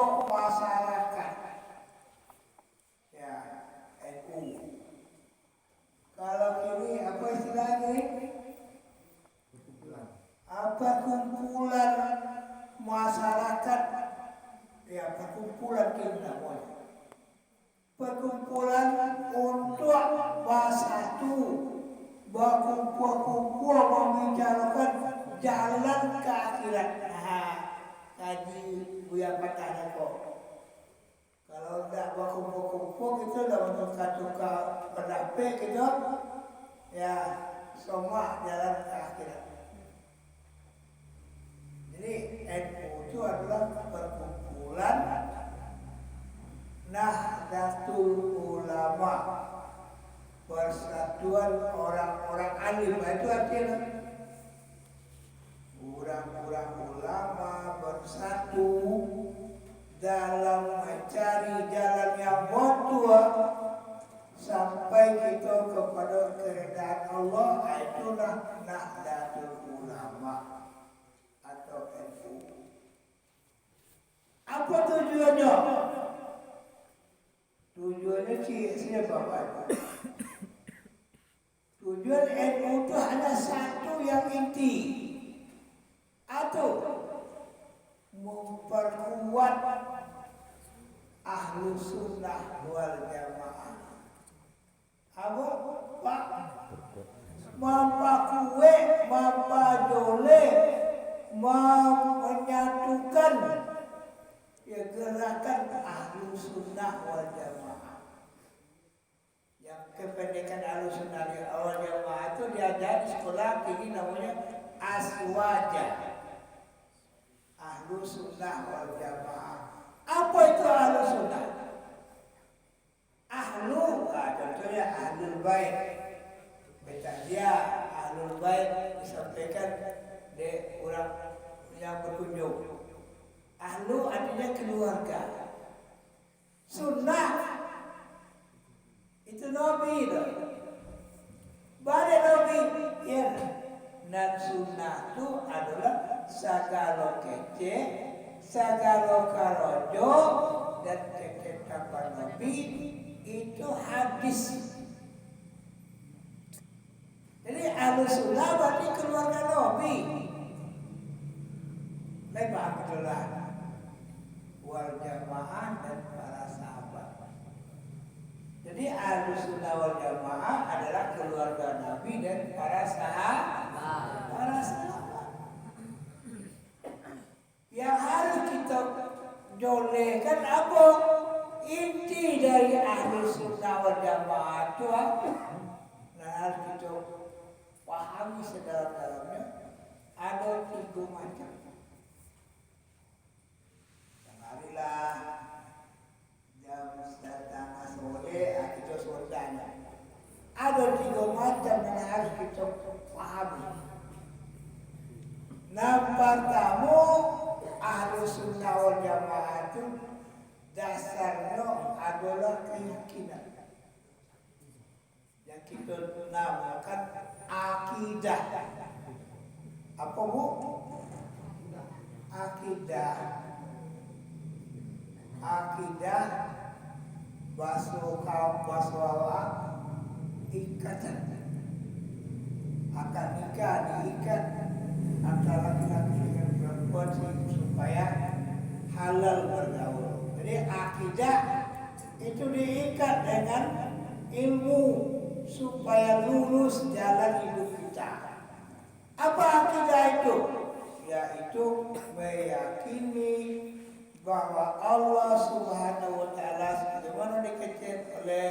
kelompok masyarakat. Ya, NU. Kalau kini apa istilahnya? Apa kumpulan masyarakat? Ya, perkumpulan kini namanya. Perkumpulan untuk bersatu, berkumpul-kumpul membicarakan jalan ke akhirat. Nah, kaji Buya Patah kok. Kalau tidak berkumpul-kumpul kita dah bertukar-tukar pendapat kita, ya semua jalan ke akhirat. Jadi NU itu adalah perkumpulan Nahdlatul Ulama, persatuan orang-orang alim. Itu artinya orang-orang ulama bersatu dalam mencari jalan yang betul sampai kita kepada keridhaan Allah. Itulah Nahdlatul Ulama atau NU. Apa tujuannya? Tujuannya siapa Pak? Tujuan NU itu hanya satu yang inti, atau memperkuat ahlu sunnah wal jamaah. Apa Pak? Mempakue, mempajole, menyatukan ya gerakan ahlu sunnah wal jamaah. Yang kependekan ahlu sunnah wal jamaah itu diajar di sekolah ini namanya aswaja. Ahlu sunnah wal jamaah. Apa itu ahlu sunnah? Ahlu, contohnya ahlul bait. Dia ahlul bait disampaikan di orang yang berkunjung. Ahlu artinya keluarga. Sunnah itu Nabi itu. Pada Nabi ya. Dan sunnah itu adalah segala kece, segala karojo dan ketetapan Nabi itu hadis. Jadi ahlu sunnah berarti keluarga Nabi. Lepas itulah wal jamaah dan para sahabat. Jadi ahlu sunnah wal jamaah adalah keluarga Nabi dan para sahabat. Yang harus kita jolekan apa? Inti dari ahlu sunnah wal jamaah itu apa? Nah, harus kita pahami sedalam-dalamnya. Ada 3 macam. Marilah jam setengah sore kita sodanya. Ada 3 macam yang harus kita pahami. Nah, pertama ahlu sunnah wal jamaah itu dasarnya adalah keyakinan yang kita namakan akidah. Apa Bu? Akidah. Akidah baswawa ikatan. Akan nikah diikat antara laki-laki dengan perempuan supaya halal bergaul. Jadi akidah itu diikat dengan ilmu supaya lurus jalan hidup kita. Apa akidah itu? Yaitu meyakini bahwa Allah Subhanahu wa taala sebagaimana dikatakan oleh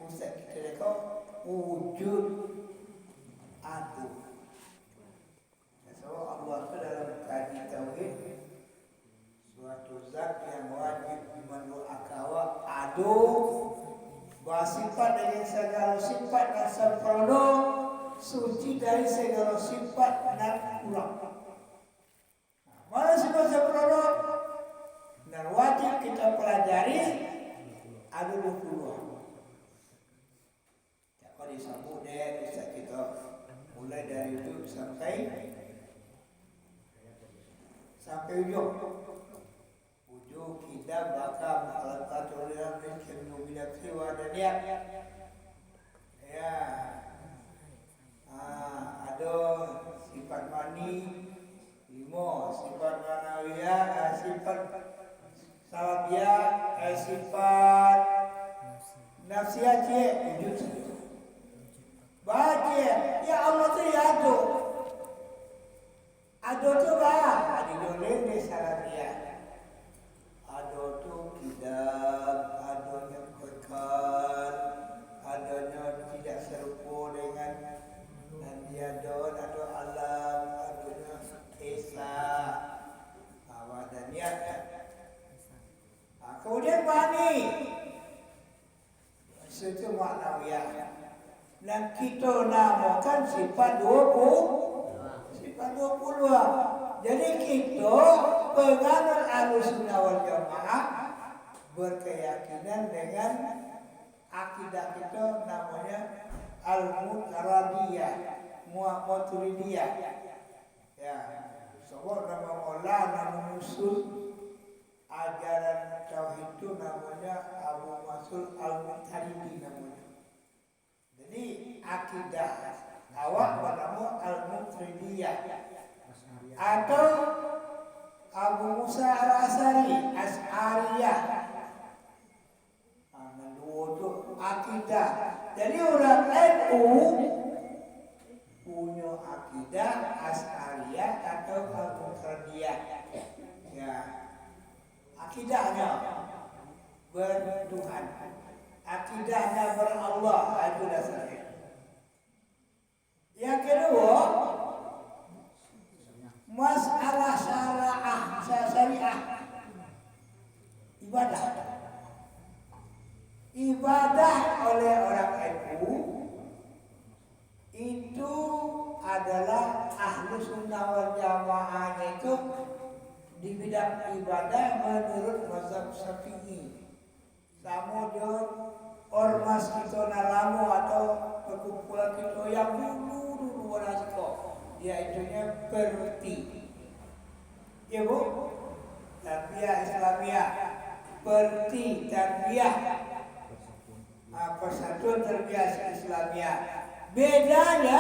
Ustaz kita itu wujud ada. So Allah itu dalam kaji tauhid suatu zat yang wajib dimanuakawa adu bersifat dengan segala sifat dan sempurna, suci dari segala sifat dan kurang. Mana sifat sempurna? Dan wajib kita pelajari ada 22. Kalau disambut deh bisa kita mulai dari itu sampai ujung. Ujung kita bakal mengatakan kemudian wa dan ya ada sifat mani limo sifat manawiyah sifat salabiyah sifat nafsiyah wujud baca ya Allah tu ya ado tu bah adi doleng ni salabiyah ado tu kitab adonya bekal adanya tidak serupa dengan Nabi Adon atau alam adanya Esa awal dan niat kemudian bani itu maknawiyah dan kita namakan sifat 20 sifat 20 jadi kita penganut Ahlussunnah wal Jamaah berkeyakinan dengan akidah kita namanya Al-Mutaradiyah Mu'aturidiyah ya sebab nama Allah nama usul ajaran tauhid itu namanya Abu Masul Al-Mutaridi namanya jadi akidah awak bernama Al-Mutaridiyah atau Abu Musa Al-Asari As'ariyah itu akidah. Jadi orang NU punya akidah As'ariyah atau Al-Mutaridiyah. Ya. Akidahnya bertuhan. Akidahnya berallah itu dasarnya. Yang kedua, masalah syariah ibadah oleh orang NU itu adalah Ahlussunnah wal Jamaah itu di bidang ibadah menurut mazhab Syafi'i. Sama dengan ormas kita nalamu atau perkumpulan kita yang dulu warasiko yaitunya perti. Ya Bu, tarbiyah Islamiyah, perti tarbiyah Persatuan Tarbiyah Islamiyah. Bedanya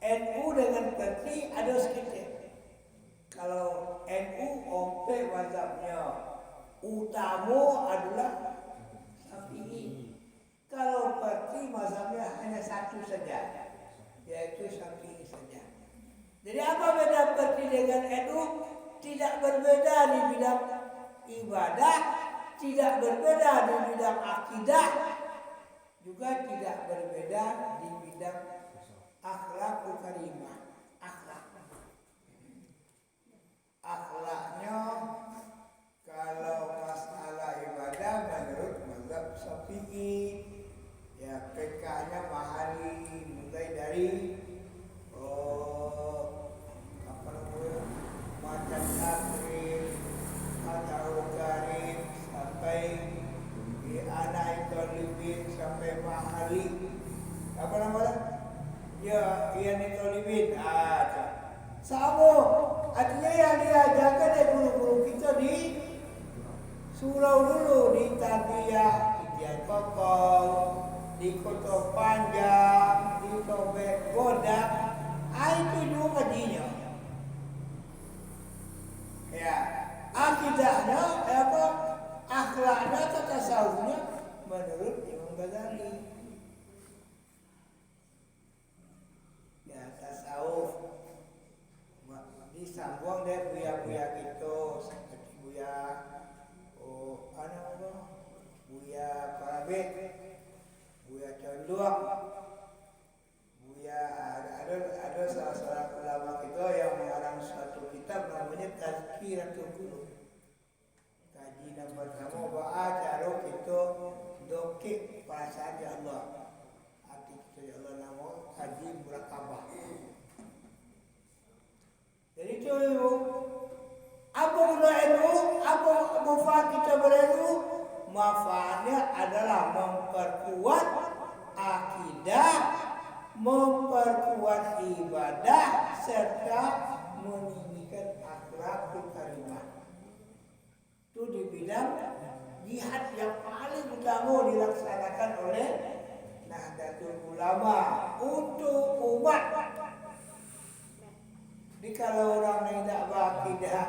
NU dengan perti ada sedikit. Kalau NU ompe mazhabnya utama adalah Syafi'i. Kalau perti mazhabnya hanya satu saja, yaitu Syafi'i saja. Jadi apa beda perti dengan NU? Tidak berbeda di bidang ibadah, tidak berbeda di bidang akidah, juga tidak berbeda di bidang akhlakul karimah. Akhlaknya kalau masalah ibadah menurut mazhab Syafi'i ya PK-nya mahali mulai dari macam takrim atau karim sampai di anak tolibin sampai mahali apa namanya ya ini tolibin sama artinya yang diajarkan oleh guru-guru kita di surau dulu di Tarbiyah, di Tian Kokol, di Kota Panjang, di Tobek Godak, itu juga kajinya. Ya, akidahnya, akhlaknya, tasawufnya menurut Imam Ghazali. Ya, tasawuf disambung dari buya-buya gitu, seperti buya buya Parabet, buya Condong, buya ada salah seorang ulama kita yang mengarang suatu kitab namanya Tazkiratul Qulub. Kaji dan pertama baca cara kita dokik perasaan ya Allah. Hati kita ya Allah nama kaji murakabah. Jadi itu apa guna NU, apa manfaat kita ber-NU? Manfaatnya adalah memperkuat akidah, memperkuat ibadah serta meninggikan akhlakul karimah. jihad yang paling utama dilaksanakan oleh Nahdlatul Ulama untuk umat. Jadi kalau orang yang tidak berakidah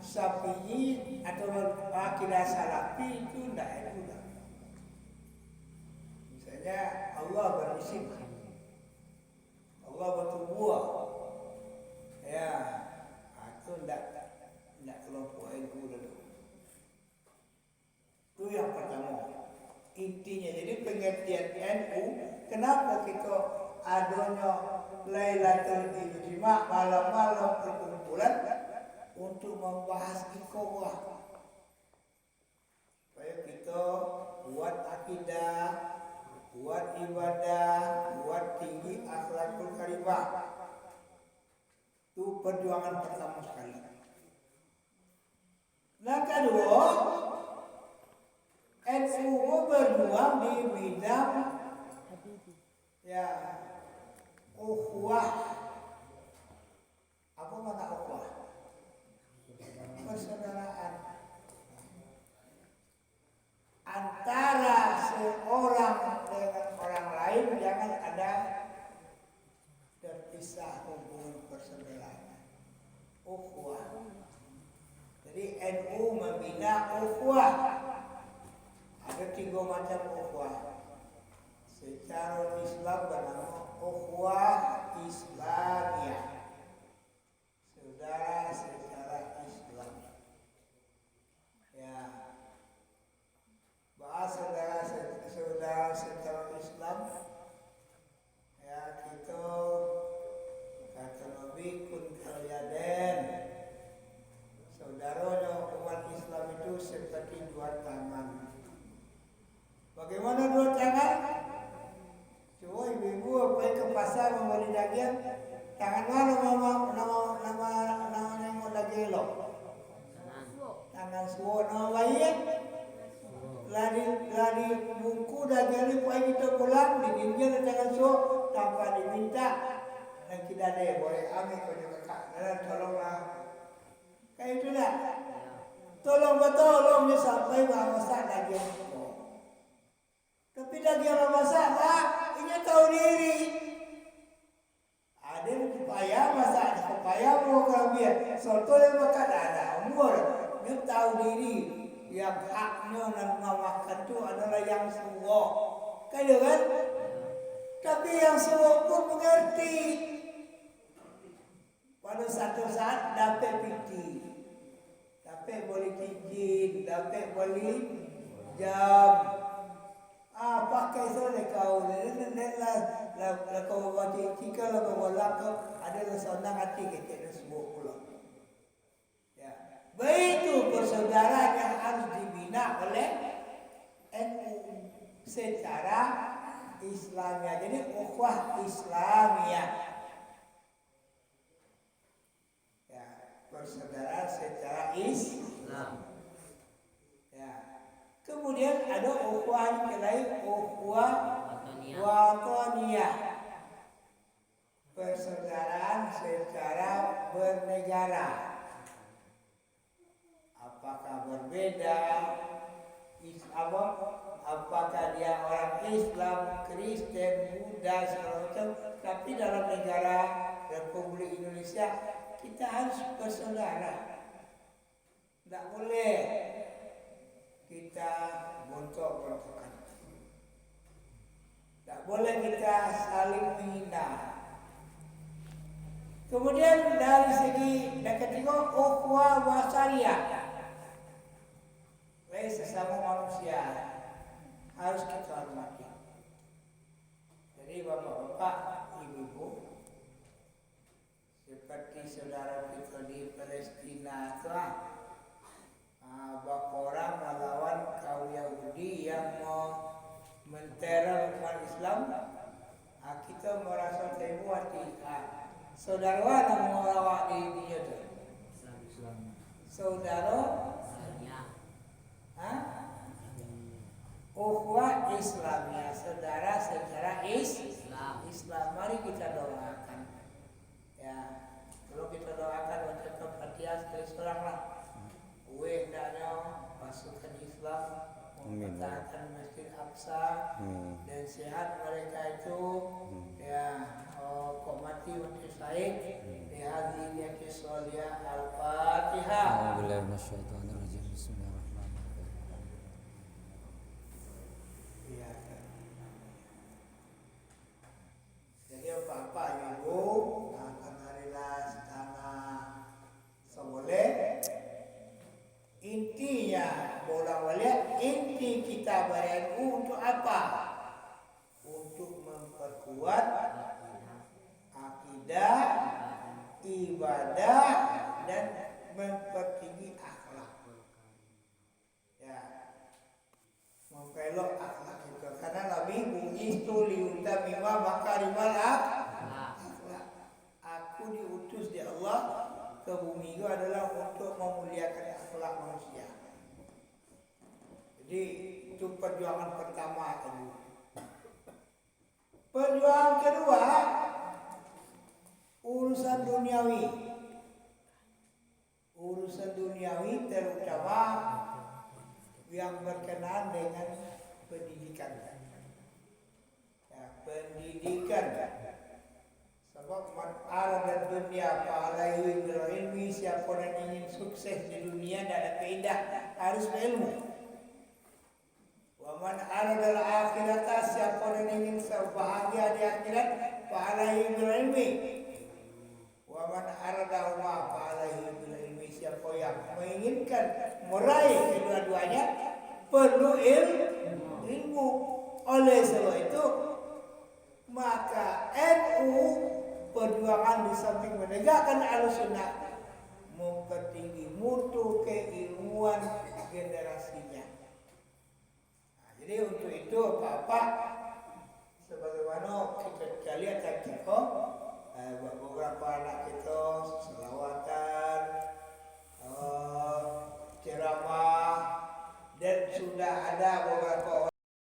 Syafi'i atau berakidah Salafi itu tidak itu. Misalnya Allah berisim, Allah bertubuh, ya itu tidak kelompok NU dulu. Itu yang pertama. Intinya jadi pengertian NU, kenapa kita adanya Lailatul Ijtima, malam-malam perkumpulan untuk membahas ikhwah, supaya kita buat akidah, buat ibadah, buat tinggi akhlakul karimah. Itu perjuangan pertama sekali. Nah kedua, NU berjuang di bidang ya ukhuwah. Apa makna ukhuwah? Persaudaraan antara seorang dengan orang lain, jangan ada terpisah hubungan persaudaraan. Ukhuwah. Jadi NU membina ukhuwah. Ada 3 macam ukhuwah. Secara Islam bernama ukhuwah Islamiyah. Saudara secara Islam. Ya. Bahas saudara secara Islam. Ya, kita kata Nabi kun kalyaden. Saudaranya umat Islam itu seperti 2 tangan. Bagaimana 2 tangan? Coba ibu-ibu pergi ke pasar membeli daging, tangan mana nama nengok daging lo? Tangan suwo. Nama bayi? Lari buku daging ni pergi kita pulang, diginjal tangan suwo tanpa diminta. Dan kita ada boleh ambil kau juga kak. Dan tolonglah. Kayak itu dah. Tolong sampai bawa masak daging. Tapi lagi orang masak, ini tahu diri. Ada payah masak, payah mau kelebihan. Soto yang makan ada umur. Dia tahu diri. Yang haknya nak makan tu adalah yang suwo. Kan? Tapi yang suwo pun mengerti. Pada satu saat dapat piti, dapat boleh cincin, dapat boleh jam. Pakai soalnya kau lah kau baca jika lah kau lakukan ada senang hati kita ada sebuah pulau. Ya, begitu persaudaraan yang harus dibina oleh NU secara Islamiyah. Jadi ukhuwah Islamiyah. Ya, persaudaraan secara Islam. Kemudian ada ukhuwah lain, ukhuwah wataniyah. Persaudaraan secara bernegara. Apakah berbeda? Apakah dia orang Islam, Kristen, Buddha, segala macam. Tapi dalam negara Republik Indonesia kita harus bersaudara. Tidak boleh kita bontok-bontokan. Tak boleh kita saling menghina. Kemudian dari segi yang ketiga, ukhuwah basariyah. Sesama manusia harus kita hormati. Jadi bapak-bapak, ibu-ibu, seperti saudara kita di Palestina itu orang melawan kaum Yahudi yang mau menteror umat Islam. Kita merasa terbuat saudara yang melawat di dunia itu. Saudara ukhuwah Islamiyah, saudara secara Islam. Mari kita doakan. Ya, kalau kita doakan macam Fatihah sekali seorang lah. Hendaknya pasukan pertahankan Masjid Aqsa dan sehat mereka itu ya komati wa tisaid di hadhihi yati sholiyah al-Fatihah. A'udzubillahi minasyaitonir rajim. Bismillahirrahmanirrahim. Ya. Jadi apa-apa ibu akan harilah tanah seboleh intinya bola waliat inti kita BNU untuk apa? Untuk memperkuat akidah, ibadah dan mempertinggi akhlak. Ya, mempelok akhlak itu karena Nabi bu'istu liutamima makarimal akhlak. Aku diutus di Allah ke bumi itu adalah untuk memuliakan akhlak manusia. Jadi itu perjuangan pertama tadi. Perjuangan kedua urusan duniawi. Urusan duniawi terutama yang berkenaan dengan pendidikan. Ya, pendidikan. Sebab man arada dunia fa'alaihi bil ilmi, siapa yang ingin sukses di dunia dan ada keindah harus berilmu. Wa man arada al akhirata, siapa yang ingin bahagia di akhirat fa'alaihi bil ilmi. Wa man arada ma fa'alaihi bil ilmi, siapa yang menginginkan meraih kedua-duanya perlu ilmu. Oleh sebab itu maka NU perjuangan di samping menegakkan Ahlussunnah mempertinggi mutu keilmuan generasinya. Nah, jadi untuk itu apa-apa sebagaimana kita lihat kan kita beberapa anak kita selawatan